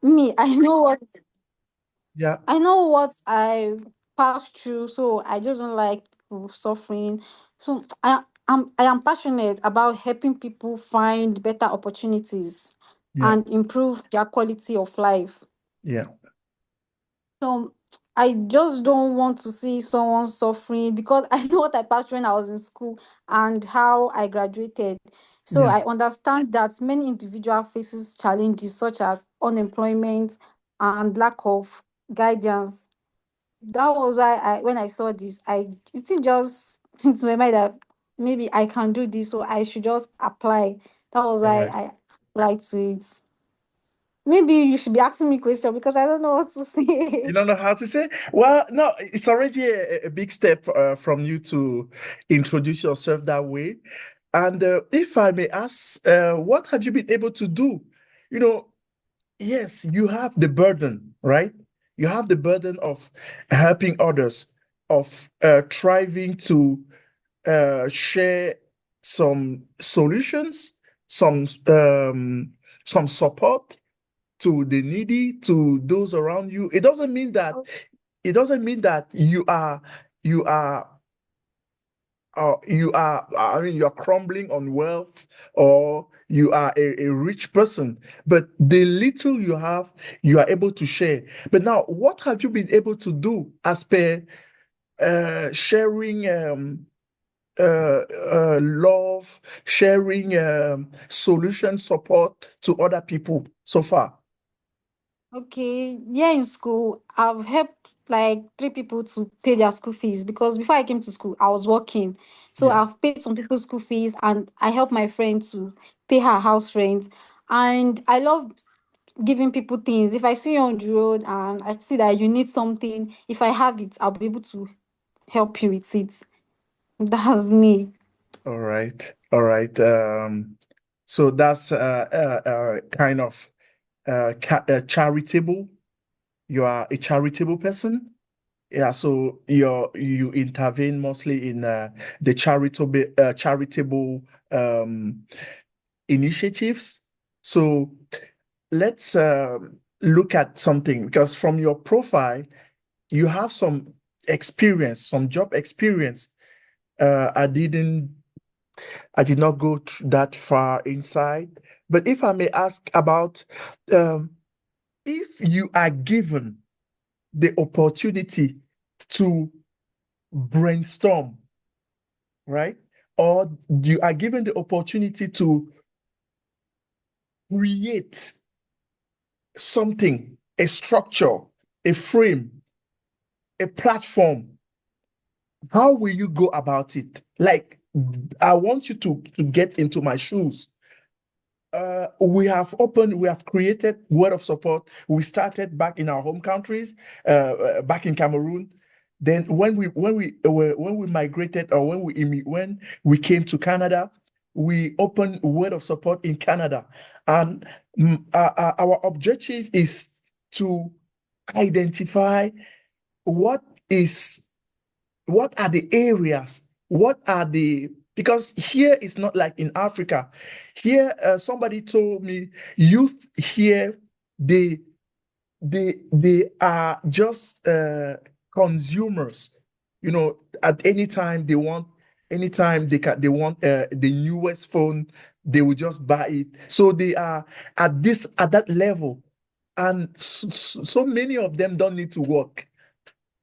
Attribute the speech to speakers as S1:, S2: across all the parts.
S1: me,
S2: Yeah,
S1: I know what I passed through, so I just don't like people suffering. So I am passionate about helping people find better opportunities
S2: yeah,
S1: and improve their quality of life.
S2: yeah,
S1: So I just don't want to see someone suffering because I know what I passed when I was in school and how I graduated. So
S2: yeah.
S1: I understand that many individual faces challenges such as unemployment and lack of guidance. That was why when I saw this, it didn't just into my mind that maybe I can do this, so I should just apply. That was
S2: All
S1: why
S2: right.
S1: I applied to it. Maybe you should be asking me question because I don't know what to
S2: You
S1: say.
S2: don't know how to say? Well, no, it's already a big step from you to introduce yourself that way. And if I may ask, what have you been able to do? You know, yes, you have the burden, right? You have the burden of helping others, of striving to share some solutions, some support to the needy, to those around you. It doesn't mean that you are I mean, you're crumbling on wealth or you are a rich person, but the little you have, you are able to share. But now, what have you been able to do as per sharing love, sharing solution support to other people so far?
S1: Okay, yeah, in school, I've helped like three people to pay their school fees because before I came to school, I was working. So
S2: Yeah.
S1: I've paid some people's school fees and I help my friend to pay her house rent. And I love giving people things. If I see you on the road and I see that you need something, if I have it, I'll be able to help you with it. That's me.
S2: All right. All right. So that's kind of charitable. You are a charitable person. Yeah. So you intervene mostly in the charitable um, initiatives. So let's look at something because from your profile, you have some experience, some job experience. Uh, I didn't I did not go that far inside. But if I may ask about um, if you are given the opportunity to brainstorm, right? Or you are given the opportunity to create something, a structure, a frame, a platform, how will you go about it? Like, I want you to get into my shoes. We have created Word of Support. We started back in our home countries, back in Cameroon. Then when we migrated or when we came to Canada, we opened Word of Support in Canada, and our objective is to identify what is what are the areas, what are the because here it's not like in Africa. Here, somebody told me youth here, they they are just consumers. At any time they want, anytime they want the newest phone, they will just buy it. So they are at that level, and so many of them don't need to work,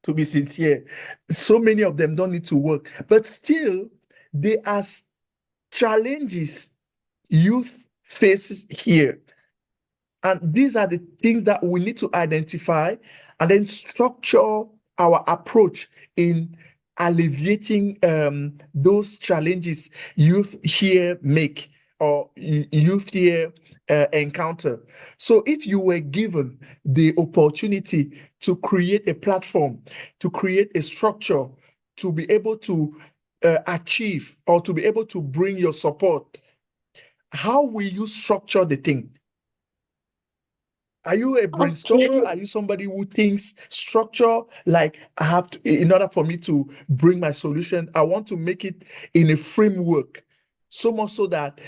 S2: to be sincere. So many of them don't need to work, but still, there are challenges youth faces here. And these are the things that we need to identify and then structure our approach in alleviating those challenges youth here make or youth here encounter. So, if you were given the opportunity to create a platform, to create a structure, to be able to achieve or to be able to bring your support, how will you structure the thing? Are you a brainstormer?
S1: Okay.
S2: Are you somebody who thinks structure? Like, I have to, in order for me to bring my solution, I want to make it in a framework, so much so that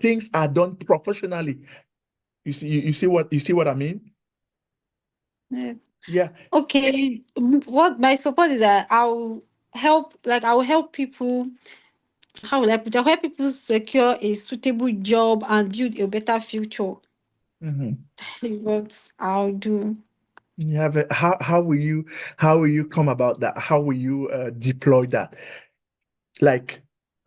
S2: things are done professionally. You see what I mean?
S1: Yeah.
S2: Yeah.
S1: Okay. What my support is that I will help people. How will I put it? I'll help people secure a suitable job and build a better future.
S2: Mhm.
S1: Is what I'll do.
S2: You have how will you come about that? How will you deploy that? Like,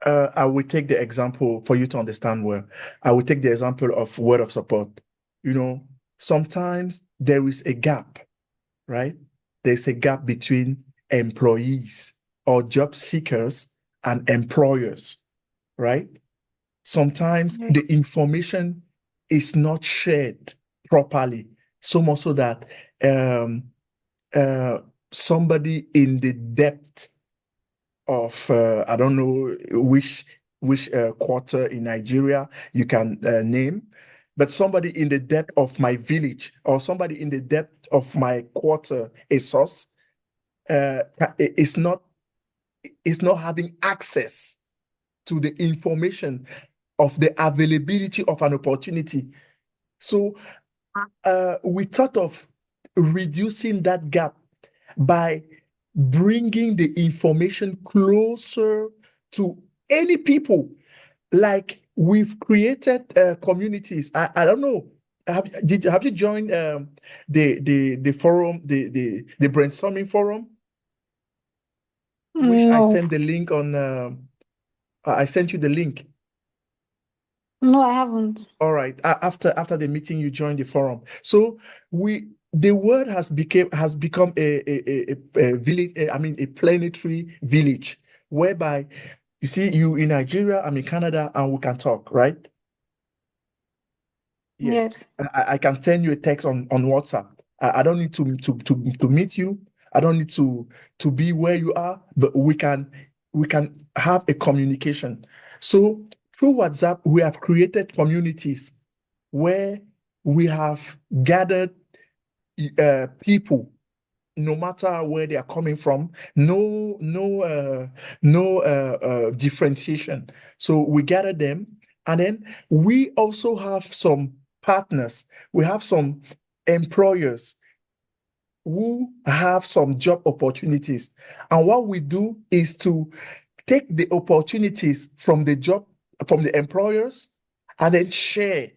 S2: I will take the example for you to understand well. I will take the example of word of support. You know, sometimes there is a gap, right? There's a gap between employees or job seekers and employers, right? Sometimes
S1: Yeah.
S2: the information is not shared properly, so much so that um, uh, somebody in the depth of I don't know which quarter in Nigeria you can name, but somebody in the depth of my village or somebody in the depth of my quarter, a source, is not having access to the information of the availability of an opportunity. So we thought of reducing that gap by bringing the information closer to any people. Like we've created communities. I don't know. Have you joined the forum, the brainstorming forum, which I
S1: No,
S2: sent the link on? I sent you the link.
S1: no, I haven't.
S2: All right. After the meeting, you join the forum. So the word has become a village. I mean, a planetary village, whereby you see you in Nigeria, I'm in Canada, and we can talk, right? Yes,
S1: Yes.
S2: I can send you a text on WhatsApp. I don't need to meet you. I don't need to be where you are, but we can have a communication. So through WhatsApp, we have created communities where we have gathered people, no matter where they are coming from, no differentiation. So we gather them, and then we also have some partners. We have some employers who have some job opportunities, and what we do is to take the opportunities from the employers and then share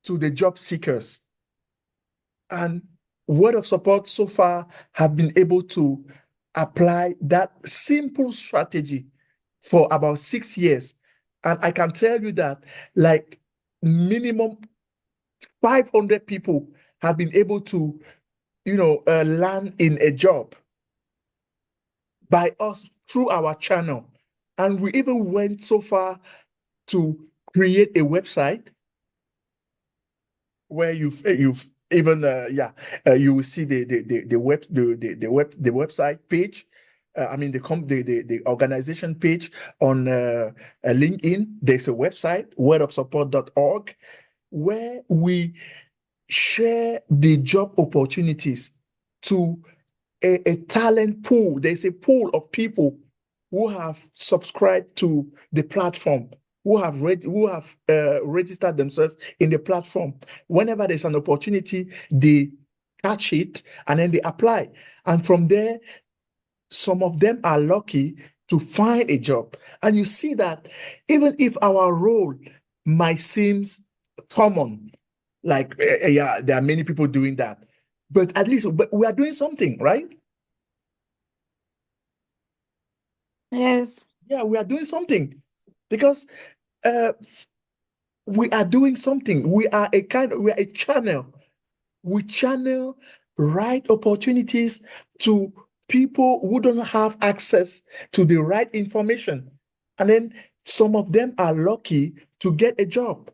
S2: to the job seekers. And word of support so far have been able to apply that simple strategy for about 6 years. And I can tell you that like minimum 500 people have been able to, land in a job by us through our channel. And we even went so far to create a website where you've even you will see the website page. I mean the organization page on LinkedIn. There's a website wordofsupport.org where we share the job opportunities to a talent pool. There's a pool of people who have subscribed to the platform, who have registered themselves in the platform. Whenever there's an opportunity, they catch it and then they apply. And from there, some of them are lucky to find a job. And you see that even if our role might seem common, like yeah, there are many people doing that, but at least but we are doing something, right?
S1: Yes.
S2: Yeah, we are doing something because uh, we are doing something. We are a channel. We channel right opportunities to people who don't have access to the right information. And then some of them are lucky to get a job,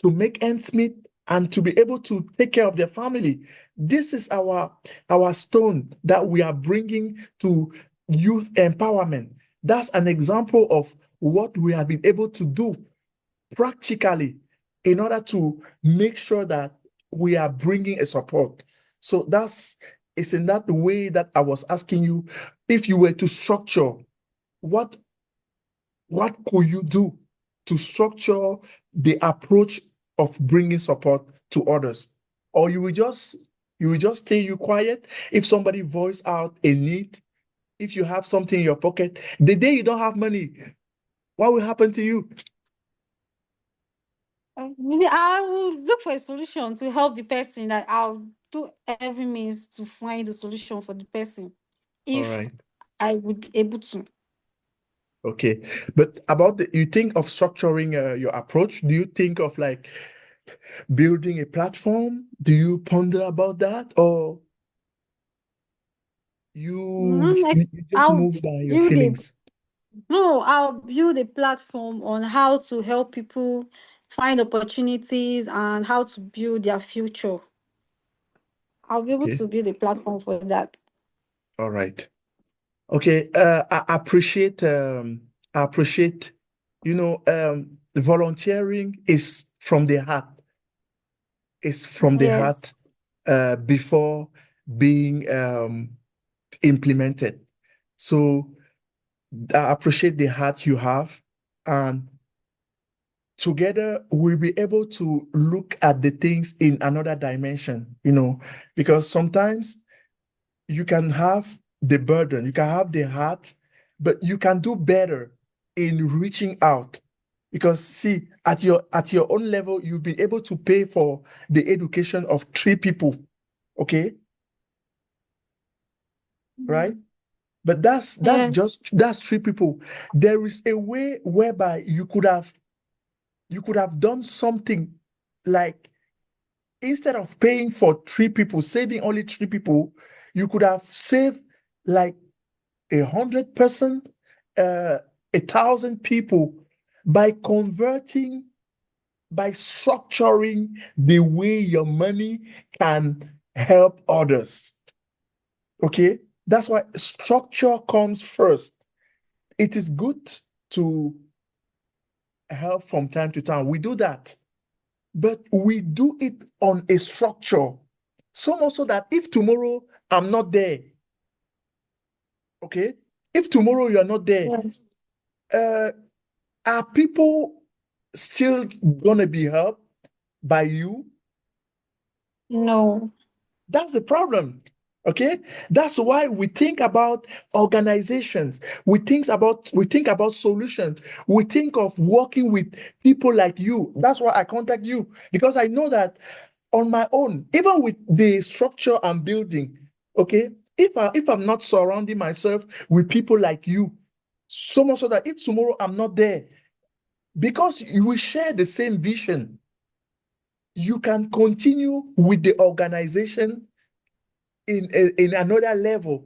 S2: to make ends meet, and to be able to take care of their family. This is our stone that we are bringing to youth empowerment. That's an example of what we have been able to do practically in order to make sure that we are bringing a support. So it's in that way that I was asking you, if you were to structure, what what could you do to structure the approach of bringing support to others? Or you will just stay you quiet if somebody voice out a need, if you have something in your pocket, the day you don't have money, what will happen to you?
S1: Maybe I will look for a solution to help the person. That I'll do every means to find a solution for the person
S2: All
S1: if
S2: right.
S1: I would be able to.
S2: Okay. But about you think of structuring your approach? Do you think of like building a platform? Do you ponder about that? Or
S1: Like
S2: you just
S1: I'll
S2: move by your
S1: build a
S2: feelings?
S1: no, I'll build a platform on how to help people find opportunities and how to build their future. I'll be able
S2: Okay.
S1: to build a platform for that.
S2: All right. Okay. I appreciate, volunteering is from the heart. It's from the heart
S1: Yes.
S2: before being implemented. So I appreciate the heart you have, and together we'll be able to look at the things in another dimension, because sometimes you can have the burden, you can have the heart, but you can do better in reaching out. Because see, at your own level, you've been able to pay for the education of three people, okay, right?
S1: Mm.
S2: But
S1: Yes.
S2: that's three people. There is a way whereby you could have done something like, instead of paying for three people, saving only three people, you could have saved like 100%, uh, 1,000 people by converting, by structuring the way your money can help others. Okay, that's why structure comes first. It is good to help from time to time. We do that, but we do it on a structure. So much so that if tomorrow I'm not there, okay, if tomorrow you are not there,
S1: Yes.
S2: uh, are people still gonna be helped by you?
S1: No.
S2: That's the problem. Okay, that's why we think about organizations. We think about solutions. We think of working with people like you. That's why I contact you, because I know that on my own, even with the structure I'm building, okay, if I'm not surrounding myself with people like you, so much so that if tomorrow I'm not there, because we share the same vision, you can continue with the organization in another level,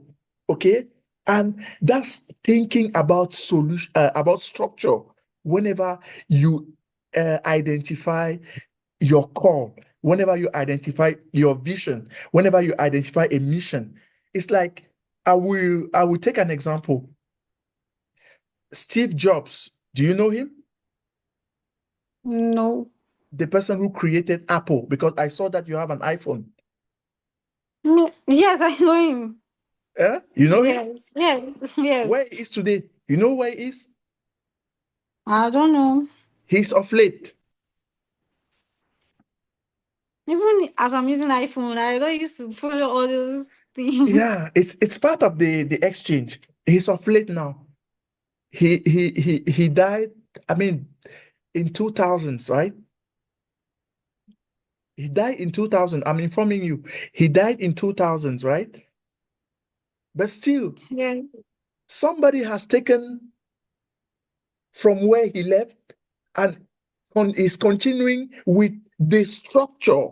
S2: okay? And that's thinking about solution, about structure. Whenever you identify your call, whenever you identify your vision, whenever you identify a mission, it's like, I will take an example. Steve Jobs, do you know him?
S1: No.
S2: The person who created Apple, because I saw that you have an iPhone.
S1: No. Yes, I know him.
S2: You know him?
S1: Yes. Yes.
S2: Where
S1: Yes.
S2: he is today? You know where he is?
S1: I don't know.
S2: He's of late.
S1: Even as I'm using iPhone, I don't used to follow all those things.
S2: Yeah, it's part of the exchange. He's of late now. He died, I mean, in 2000s, right? He died in 2000. I'm informing you. He died in 2000s, right? But still,
S1: Yes.
S2: somebody has taken from where he left and is continuing with the structure,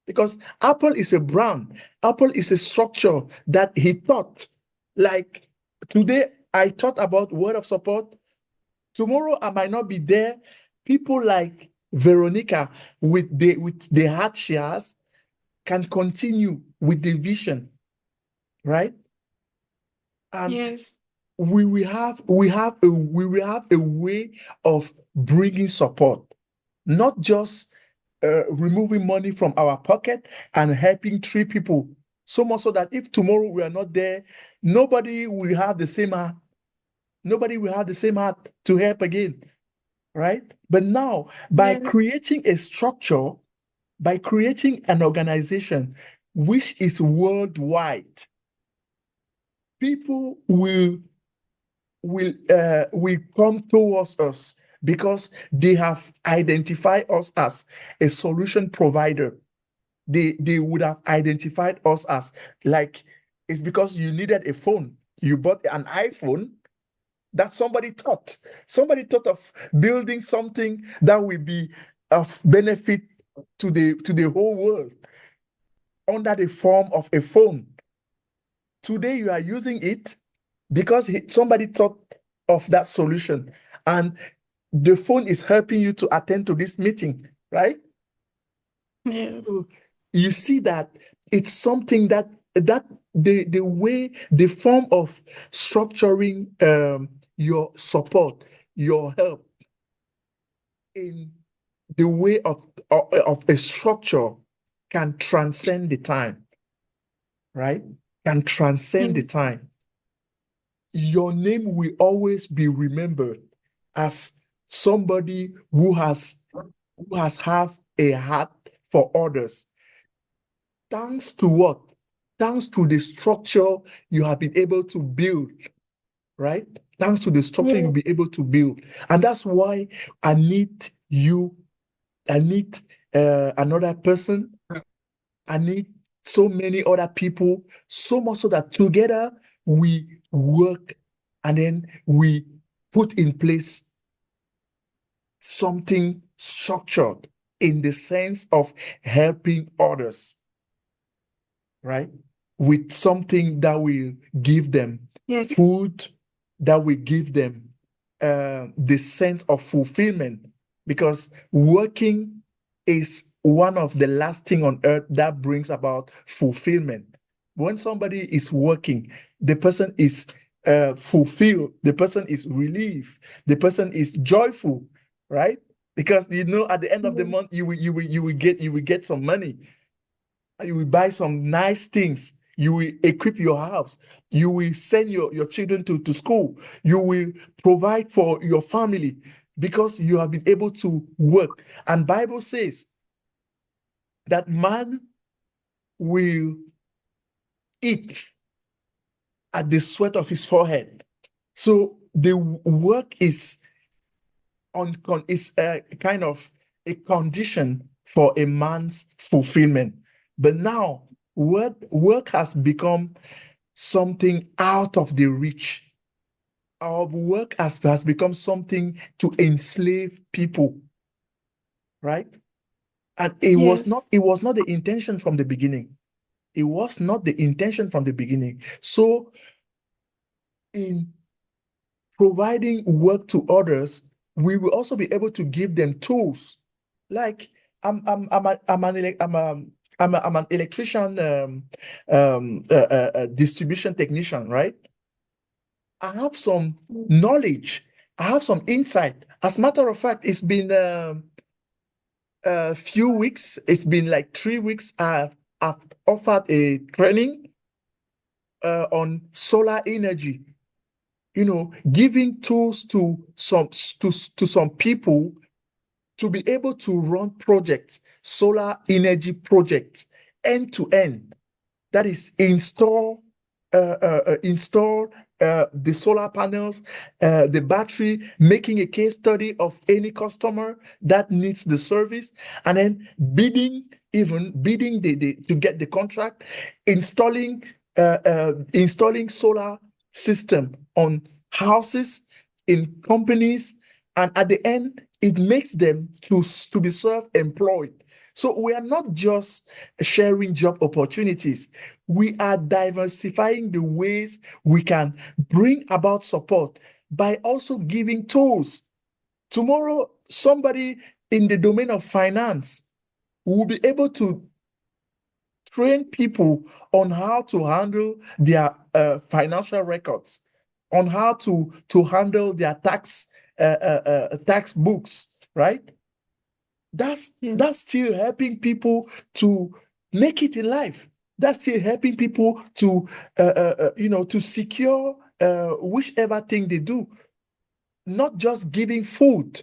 S2: because Apple is a brand. Apple is a structure that he thought. Like today, I thought about word of support. Tomorrow, I might not be there. People like Veronica, with the heart she has, can continue with the vision, right? And
S1: Yes.
S2: we will have a way of bringing support, not just removing money from our pocket and helping three people. So much so that if tomorrow we are not there, nobody will have the same heart. Nobody will have the same heart to help again. right? But now, by
S1: Yes.
S2: creating a structure, by creating an organization which is worldwide, people will come towards us because they have identified us as a solution provider. They would have identified us as, like, it's because you needed a phone. You bought an iPhone that somebody thought of building something that will be of benefit to the whole world under the form of a phone. Today you are using it because somebody thought of that solution, and the phone is helping you to attend to this meeting, right?
S1: Yes.
S2: So you see that it's something that the way, the form of structuring your support, your help in the way of a structure can transcend the time, right? Can transcend the
S1: Yes.
S2: time. Your name will always be remembered as somebody who has have a heart for others. Thanks to what? Thanks to the structure you have been able to build, right? Thanks to the structure you'll
S1: Yes.
S2: be able to build. And that's why I need you, I need another person, I need so many other people, so much so that together we work and then we put in place something structured in the sense of helping others, right? With something that will give them
S1: Yes.
S2: food, that will give them the sense of fulfillment. Because working is one of the last thing on earth that brings about fulfillment. When somebody is working, the person is fulfilled, the person is relieved, the person is joyful, right? Because at the end of the
S1: Yes.
S2: month, you will get some money, you will buy some nice things, you will equip your house, you will send your children to school, you will provide for your family because you have been able to work. And Bible says that man will eat at the sweat of his forehead. So the work is a kind of a condition for a man's fulfillment. But now work has become something out of the reach. Our work has become something to enslave people, right? And
S1: Yes.
S2: it was not the intention from the beginning. It was not the intention from the beginning. So in providing work to others, we will also be able to give them tools. Like I'm an elec- I'm an electrician, distribution technician, right? I have some knowledge. I have some insight. As a matter of fact, it's been a few weeks. It's been like 3 weeks. I've offered a training on solar energy. Giving tools to some people to be able to run projects, solar energy projects, end to end. That is install the solar panels, the battery, making a case study of any customer that needs the service, and then bidding to get the contract, installing installing solar system on houses, in companies, and at the end, it makes them to be self-employed. So we are not just sharing job opportunities. We are diversifying the ways we can bring about support by also giving tools. Tomorrow, somebody in the domain of finance will be able to train people on how to handle their financial records, on how to handle their tax books, right? That's
S1: Yes.
S2: still helping people to make it in life. That's still helping people to secure whichever thing they do, not just giving food.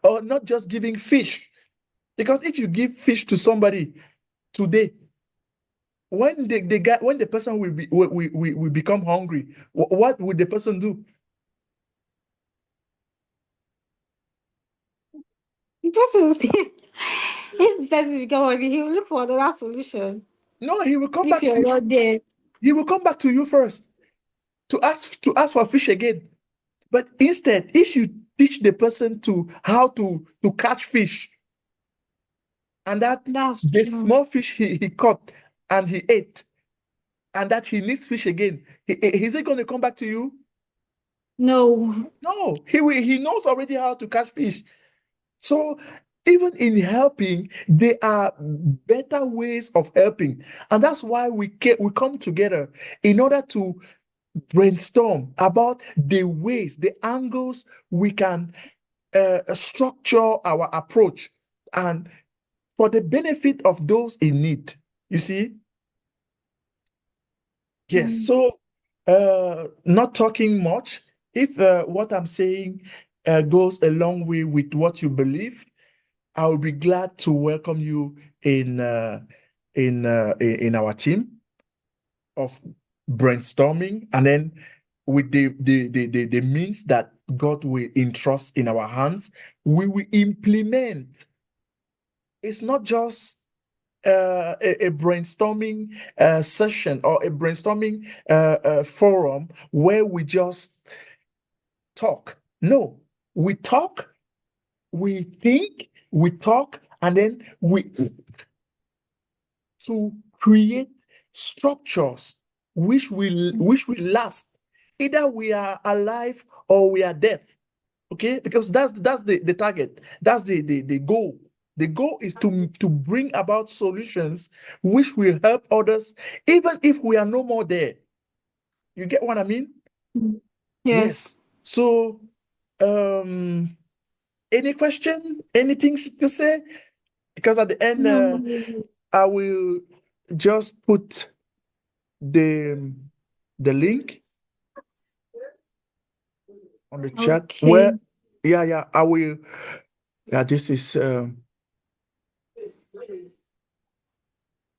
S2: or not just giving fish. Because if you give fish to somebody today, when the person will become hungry, what will the person do?
S1: The person will say, if the person become hungry, he will look for another solution.
S2: No, he will come
S1: If
S2: back to
S1: you're
S2: you.
S1: not there,
S2: He will come back to you first to ask for fish again. But instead, if you teach the person to how to catch fish, and that
S1: that's
S2: the
S1: true.
S2: small fish he caught and he ate, and that he needs fish again, is he going to come back to you?
S1: No.
S2: No, he knows already how to catch fish. So even in helping, there are better ways of helping, and that's why we come together in order to brainstorm about the ways, the angles we can structure our approach, and for the benefit of those in need. You see? Yes.
S1: Mm.
S2: So, not talking much. If what I'm saying goes a long way with what you believe, I will be glad to welcome you in our team of brainstorming, and then with the means that God will entrust in our hands, we will implement. It's not just a brainstorming session or a brainstorming forum where we just talk. No, we talk, we think, we talk, and then we to create structures which will last. Either we are alive or we are dead. Okay, because that's the target. That's the goal. The goal is to bring about solutions which will help others, even if we are no more there. You get what I mean?
S1: Mm.
S2: Yes.
S1: Yes.
S2: So, um, any question? Anything to say? Because at the end,
S1: No.
S2: I will just put the the link on the chat where,
S1: Okay.
S2: yeah, I will. Yeah, this is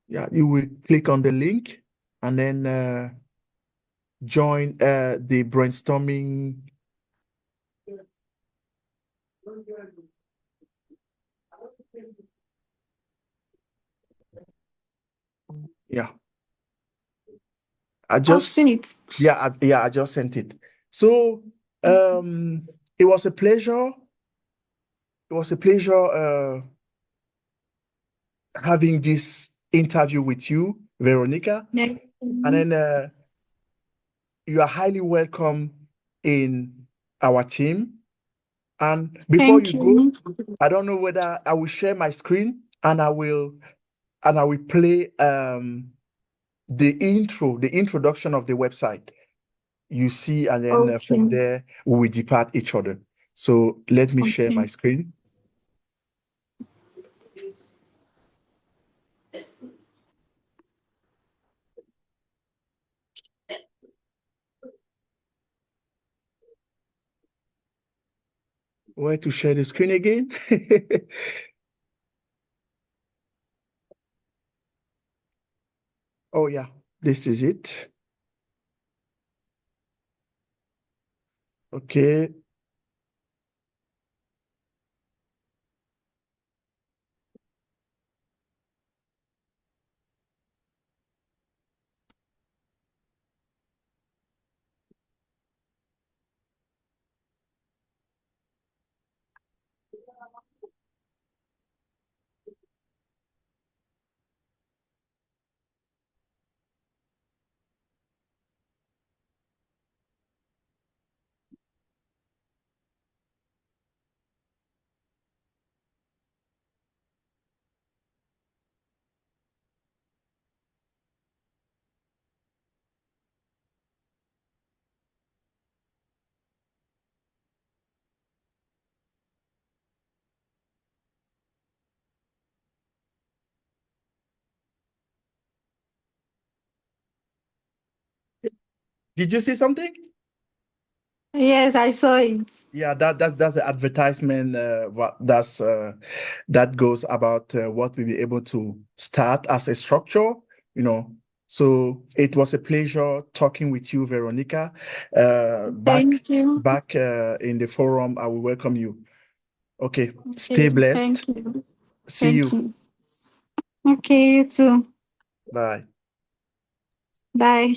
S2: yeah, you will click on the link and then join the brainstorming. Yeah, I
S1: I've seen
S2: just
S1: it.
S2: I just sent it. So it was a pleasure. It was a pleasure having this interview with you, Veronica.
S1: Thank
S2: And
S1: you.
S2: then you are highly welcome in our team. And before you
S1: Thank
S2: go,
S1: you.
S2: I don't know whether I will share my screen and I will play the introduction of the website. You see, and then from
S1: Okay.
S2: there we will depart each other. So let me share my
S1: Okay.
S2: screen. Where to share the screen again? Oh yeah, this is it. Okay. Did you see something?
S1: Yes, I saw it.
S2: Yeah, that's the advertisement that goes about what we'll be able to start as a structure, you know. So it was a pleasure talking with you, Veronica. Back
S1: Thank you.
S2: in the forum, I will welcome you. Okay, stay
S1: Okay,
S2: blessed.
S1: thank you.
S2: See
S1: Thank
S2: you.
S1: you. Okay, you too.
S2: Bye.
S1: Bye.